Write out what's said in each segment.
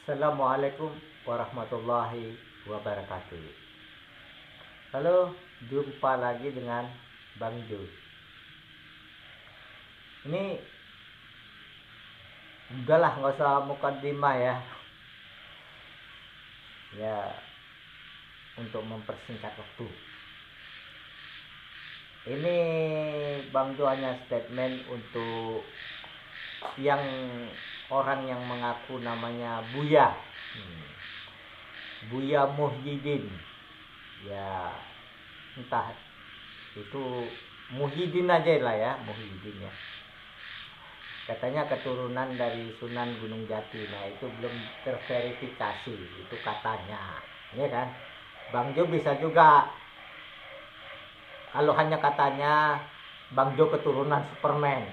Assalamualaikum warahmatullahi wabarakatuh. Halo, jumpa lagi dengan Bang Jo. Ini udahlah, nggak usah mukadimah ya. Ya, untuk mempersingkat waktu. Ini Bang Jo hanya statement untuk yang orang yang mengaku namanya Buya. Buya Muhyiddin. Ya, entah itu Muhyiddin aja lah ya, Muhyiddin ya. Katanya keturunan dari Sunan Gunung Jati. Nah, itu belum terverifikasi, itu katanya. Ya kan? Bang Jo bisa juga, kalau hanya katanya, Bang Jo keturunan Superman.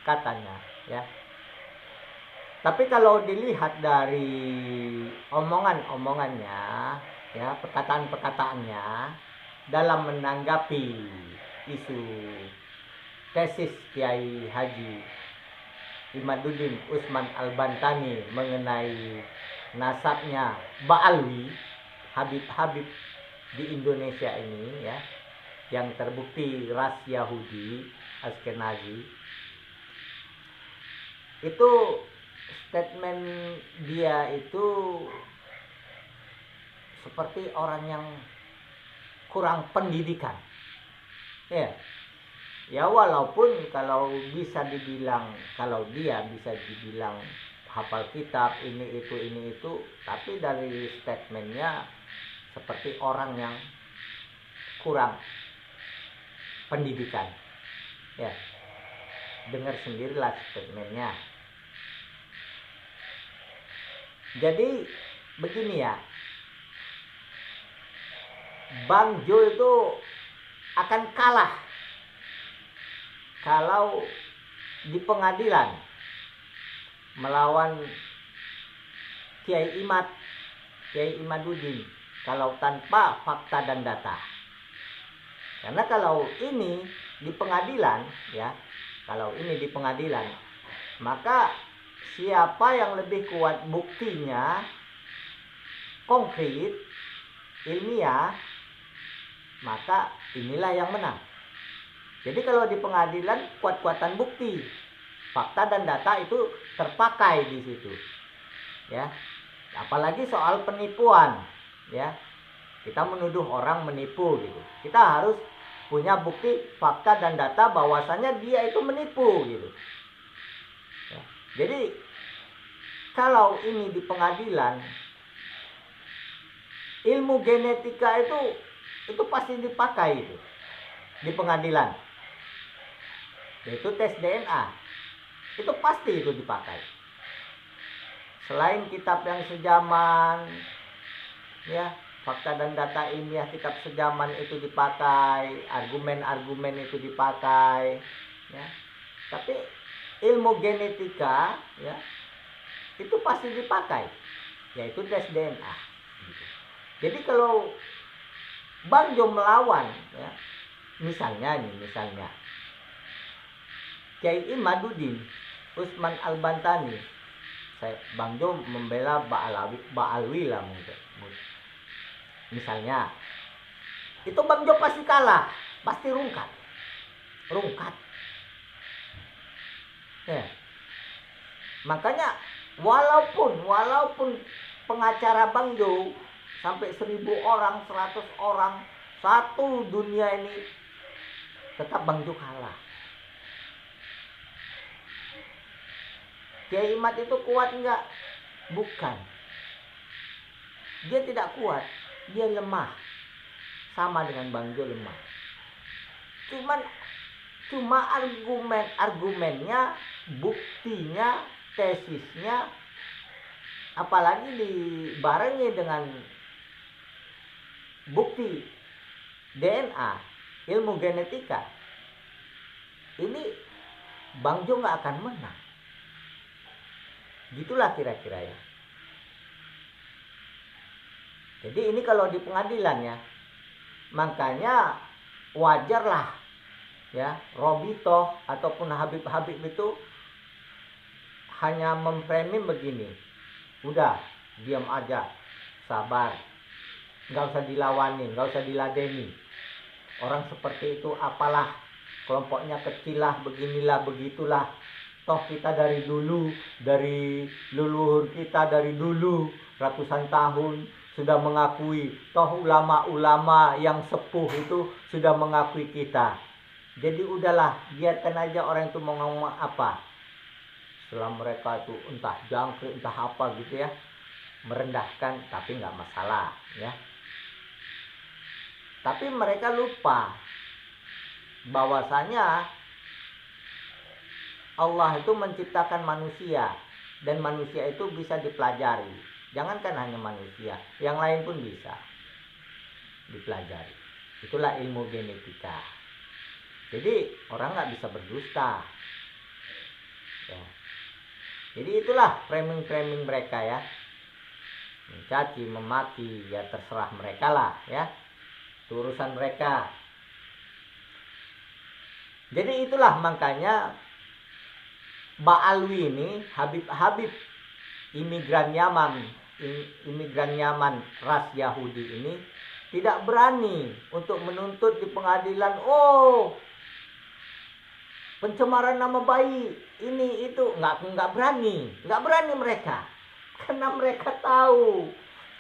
Katanya ya. Tapi kalau dilihat dari omongannya ya, perkataan-perkataannya dalam menanggapi isu tesis Kiai Haji Imaduddin Usman Al-Bantani mengenai nasabnya Ba'alwi, Habib-Habib di Indonesia ini ya, yang terbukti ras Yahudi Askenazi. Itu statement dia itu seperti orang yang kurang pendidikan. Ya walaupun kalau bisa dibilang, kalau dia bisa dibilang hafal kitab ini itu, tapi dari statementnya seperti orang yang kurang pendidikan. Ya, dengar sendirilah statementnya. Jadi begini ya, Bang Jo itu akan kalah kalau di pengadilan melawan Kiai Imaduddin kalau tanpa fakta dan data. Karena kalau ini di pengadilan ya, kalau ini di pengadilan, maka siapa yang lebih kuat buktinya, konkret, ilmiah, maka inilah yang menang. Jadi kalau di pengadilan kuat-kuatan bukti, fakta dan data itu terpakai di situ. Ya. Apalagi soal penipuan, ya. Kita menuduh orang menipu gitu. Kita harus punya bukti, fakta dan data bahwasanya dia itu menipu gitu. Ya. Jadi kalau ini di pengadilan, ilmu genetika itu pasti dipakai itu di pengadilan. Yaitu tes DNA. Itu pasti itu dipakai. Selain kitab yang sejaman, ya, fakta dan data ilmiah kitab sejaman itu dipakai, argumen-argumen itu dipakai, ya. Tapi ilmu genetika, ya, itu pasti dipakai, yaitu tes DNA. Jadi kalau Bang Jo melawan, ya, misalnya Kiai Imaduddin Usman Al-Bantani, Bang Jo membela Ba'alwi lah mungkin. Misalnya, itu Bang Jo pasti kalah, pasti rungkat. Ya. Makanya walaupun pengacara Bang Jo sampai 1000 orang, 100 orang, satu dunia ini, tetap Bang Jo kalah. Kiai Imad itu kuat enggak? Bukan. Dia tidak kuat, dia lemah. Sama dengan Bang Jo lemah. Cuma argumennya, buktinya, tesisnya, apalagi dibarengi dengan bukti DNA, ilmu genetika, ini Bang Jo nggak akan menang. Gitulah kira-kira ya. Jadi ini kalau di pengadilan ya, makanya wajarlah ya Robito ataupun Habib-Habib itu hanya memframing begini. Udah, diam aja, sabar, nggak usah dilawani, nggak usah diladeni. Orang seperti itu apalah, kelompoknya kecil lah, beginilah, begitulah. Toh kita dari dulu, dari leluhur kita dari dulu ratusan tahun sudah mengakui. Toh ulama-ulama yang sepuh itu sudah mengakui kita. Jadi udahlah, biarkan aja orang itu mau ngomong apa. Setelah mereka itu entah jangkrik, entah apa gitu ya, merendahkan, tapi nggak masalah ya. Tapi mereka lupa bahwasanya Allah itu menciptakan manusia, dan manusia itu bisa dipelajari. Jangankan hanya manusia, yang lain pun bisa dipelajari. Itulah ilmu genetika. Jadi orang nggak bisa berdusta ya. Jadi itulah framing-framing mereka ya, mencaci, memaki, ya terserah mereka lah ya, itu urusan mereka. Jadi itulah makanya Ba'alwi ini, Habib imigran Yaman ras Yahudi ini tidak berani untuk menuntut di pengadilan, oh pencemaran nama baik, ini itu, nggak berani mereka, karena mereka tahu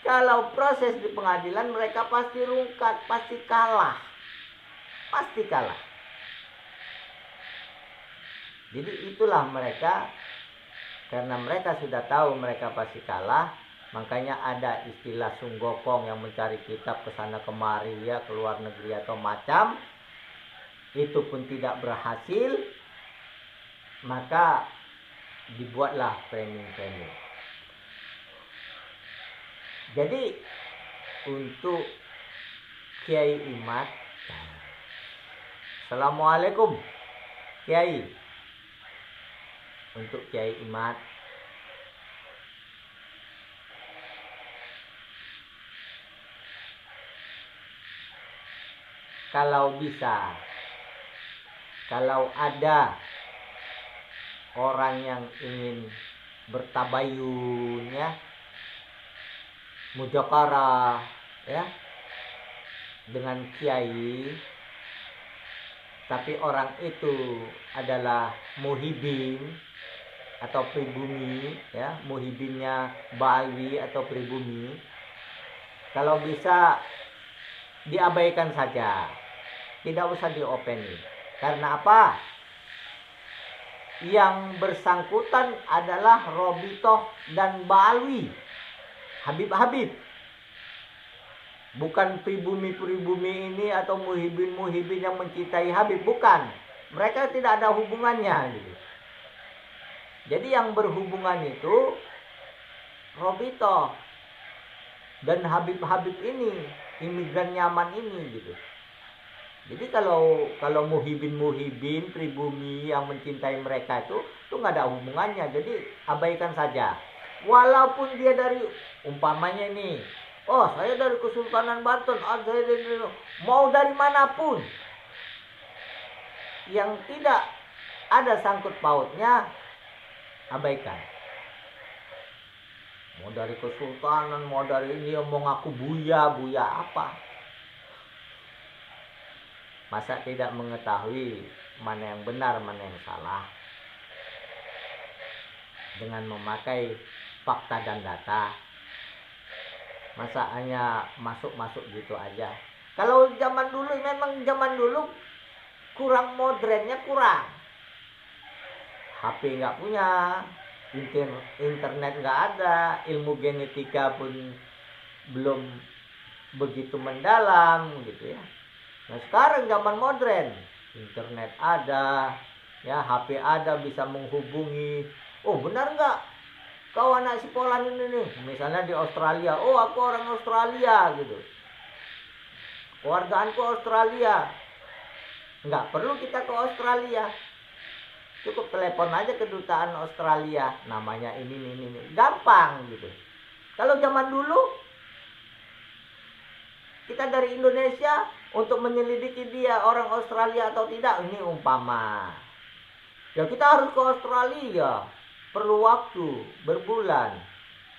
kalau proses di pengadilan mereka pasti rungkat, pasti kalah. Jadi itulah mereka, karena mereka sudah tahu mereka pasti kalah, makanya ada istilah sunggokong yang mencari kitab kesana kemari ya, ke luar negeri atau macam. Itu pun tidak berhasil, maka dibuatlah framing. Jadi untuk Kiai Imad, Assalamualaikum Kiai. Untuk Kiai Imad, kalau bisa, kalau ada orang yang ingin bertabayun ya, mujakarah ya dengan kiai, tapi orang itu adalah muhibin atau pribumi ya, muhibinnya Ba'alwi atau pribumi, kalau bisa diabaikan saja, tidak usah diopeni. Karena apa? Yang bersangkutan adalah Robitoh dan Ba'alwi, Habib, bukan pribumi ini atau muhibin yang mencintai Habib, bukan. Mereka tidak ada hubungannya gitu. Jadi yang berhubungan itu Robitoh dan Habib ini, imigran Yaman ini gitu. Jadi kalau muhibin pribumi yang mencintai mereka itu nggak ada hubungannya. Jadi abaikan saja. Walaupun dia dari, umpamanya ini, oh saya dari Kesultanan Banten, mau dari manapun yang tidak ada sangkut pautnya, abaikan. Mau dari Kesultanan, mau dari ini, mau ngaku buya apa? Masa tidak mengetahui mana yang benar, mana yang salah, dengan memakai fakta dan data? Masa hanya masuk gitu aja? Kalau zaman dulu, memang zaman dulu kurang modernnya, kurang. HP nggak punya, internet nggak ada, ilmu genetika pun belum begitu mendalam gitu ya. Nah sekarang zaman modern, internet ada, ya HP ada, bisa menghubungi. Oh benar nggak kau anak si Polan ini nih, misalnya di Australia, oh aku orang Australia gitu, keluargaanku Australia. Nggak perlu kita ke Australia, cukup telepon aja ke kedutaan Australia, namanya ini, gampang gitu. Kalau zaman dulu kita dari Indonesia untuk menyelidiki dia orang Australia atau tidak, ini umpama ya kita harus ke Australia, perlu waktu berbulan.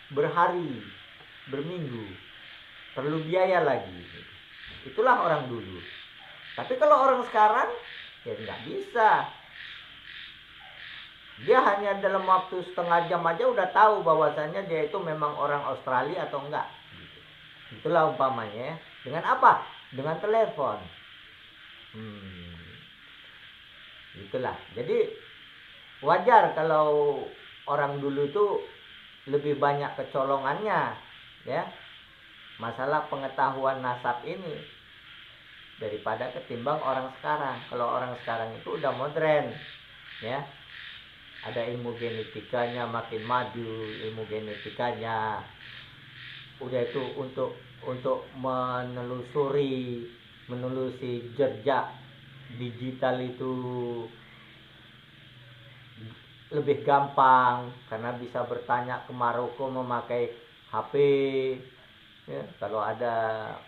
berhari, berminggu, perlu biaya lagi. Itulah orang dulu. Tapi kalau orang sekarang ya nggak bisa. Dia hanya dalam waktu setengah jam aja udah tahu bahwasannya dia itu memang orang Australia atau enggak. Itulah umpamanya. Dengan apa? Dengan telepon. Itulah. Jadi wajar kalau orang dulu itu lebih banyak kecolongannya, ya. Masalah pengetahuan nasab ini daripada ketimbang orang sekarang. Kalau orang sekarang itu udah modern, ya. Ada ilmu genetikanya makin maju, ilmu genetikanya udah itu untuk menelusuri jejak digital itu lebih gampang karena bisa bertanya ke Maroko memakai HP, ya. Kalau ada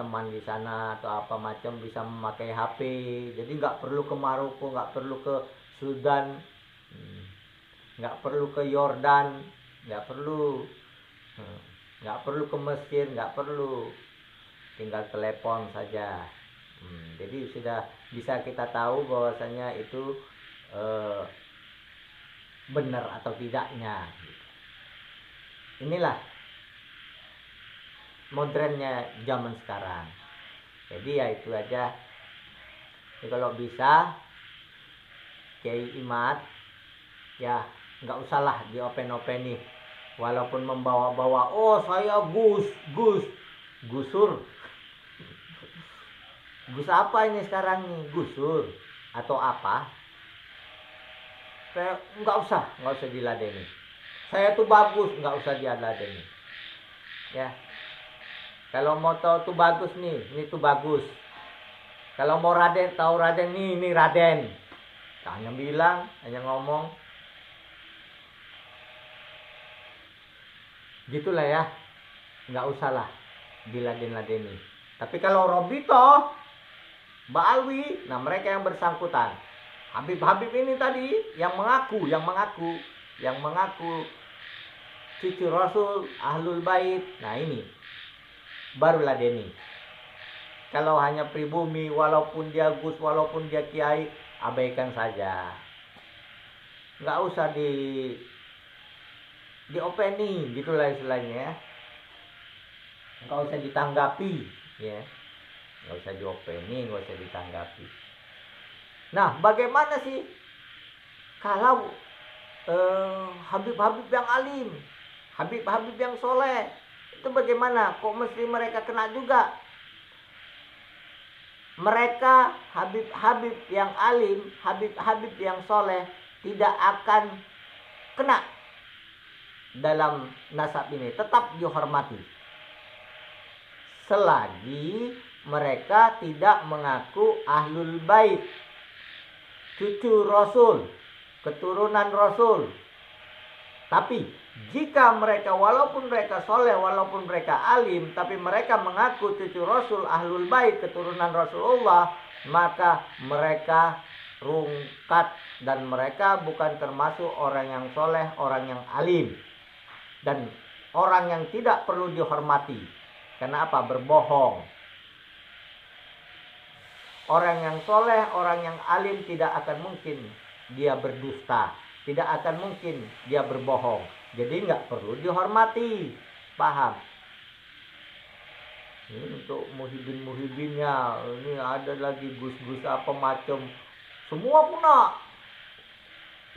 teman di sana atau apa macam bisa memakai HP, jadi nggak perlu ke Maroko, nggak perlu ke Sudan, nggak perlu ke Yordan, nggak perlu ke Mesir, nggak perlu, tinggal telepon saja. Jadi sudah bisa kita tahu bahwasanya itu benar atau tidaknya. Inilah modernnya zaman sekarang. Jadi ya itu aja. Jadi kalau bisa Kiai Imad ya nggak usahlah diopen-openi, walaupun membawa-bawa saya gusur. Gus apa ini sekarang nih, gusur atau apa? Saya nggak usah diladeni. Saya tuh bagus, nggak usah diladeni. Ya, kalau mau tahu tuh bagus nih, ini tuh bagus. Kalau mau tahu Raden nih, ini Raden. Hanya bilang, hanya ngomong. Gitulah ya, nggak usahlah diladen-ladeni. Tapi kalau Robito, Mbak Alwi, nah mereka yang bersangkutan, Habib ini tadi yang mengaku cucu Rasul, Ahlul Bait. Nah ini baru ladeni. Kalau hanya pribumi, walaupun dia Gus, walaupun dia Kiai, abaikan saja. Nggak usah diopeni, gitulah istilahnya ya. Nggak usah ditanggapi, ya. Nggak usah diopeni, nggak usah ditanggapi. Nah, bagaimana sih kalau Habib-habib yang alim, Habib-habib yang soleh, itu bagaimana? Kok mesti mereka kena juga? Mereka Habib-habib yang alim, Habib-habib yang soleh tidak akan kena dalam nasab ini, tetap dihormati selagi mereka tidak mengaku Ahlul Bait, cucu Rasul, keturunan Rasul. Tapi jika mereka, walaupun mereka soleh, walaupun mereka alim, tapi mereka mengaku cucu Rasul, Ahlul Bait, keturunan Rasulullah, maka mereka rungkat dan mereka bukan termasuk orang yang soleh, orang yang alim, dan orang yang tidak perlu dihormati. Karena apa? Berbohong. Orang yang soleh, orang yang alim tidak akan mungkin dia berdusta, tidak akan mungkin dia berbohong. Jadi nggak perlu dihormati. Paham? Ini untuk muhibin-muhibinnya, ini ada lagi gus-gus apa macam, semua kena.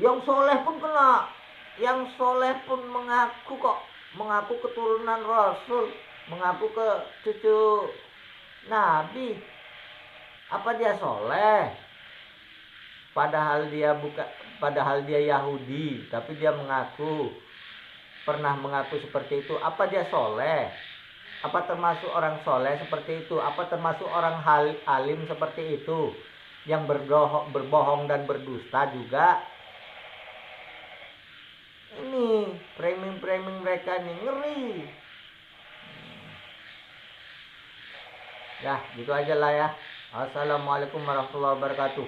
Yang soleh pun kena. Yang soleh pun mengaku keturunan Rasul, mengaku ke cucu Nabi. Apa dia soleh? Padahal dia Yahudi, tapi dia pernah mengaku seperti itu. Apa dia soleh? Apa termasuk orang soleh seperti itu? Apa termasuk orang alim seperti itu? Yang berbohong dan berdusta juga. Ini framing mereka nih ngeri. Ya, gitu aja lah ya. Assalamualaikum warahmatullahi wabarakatuh.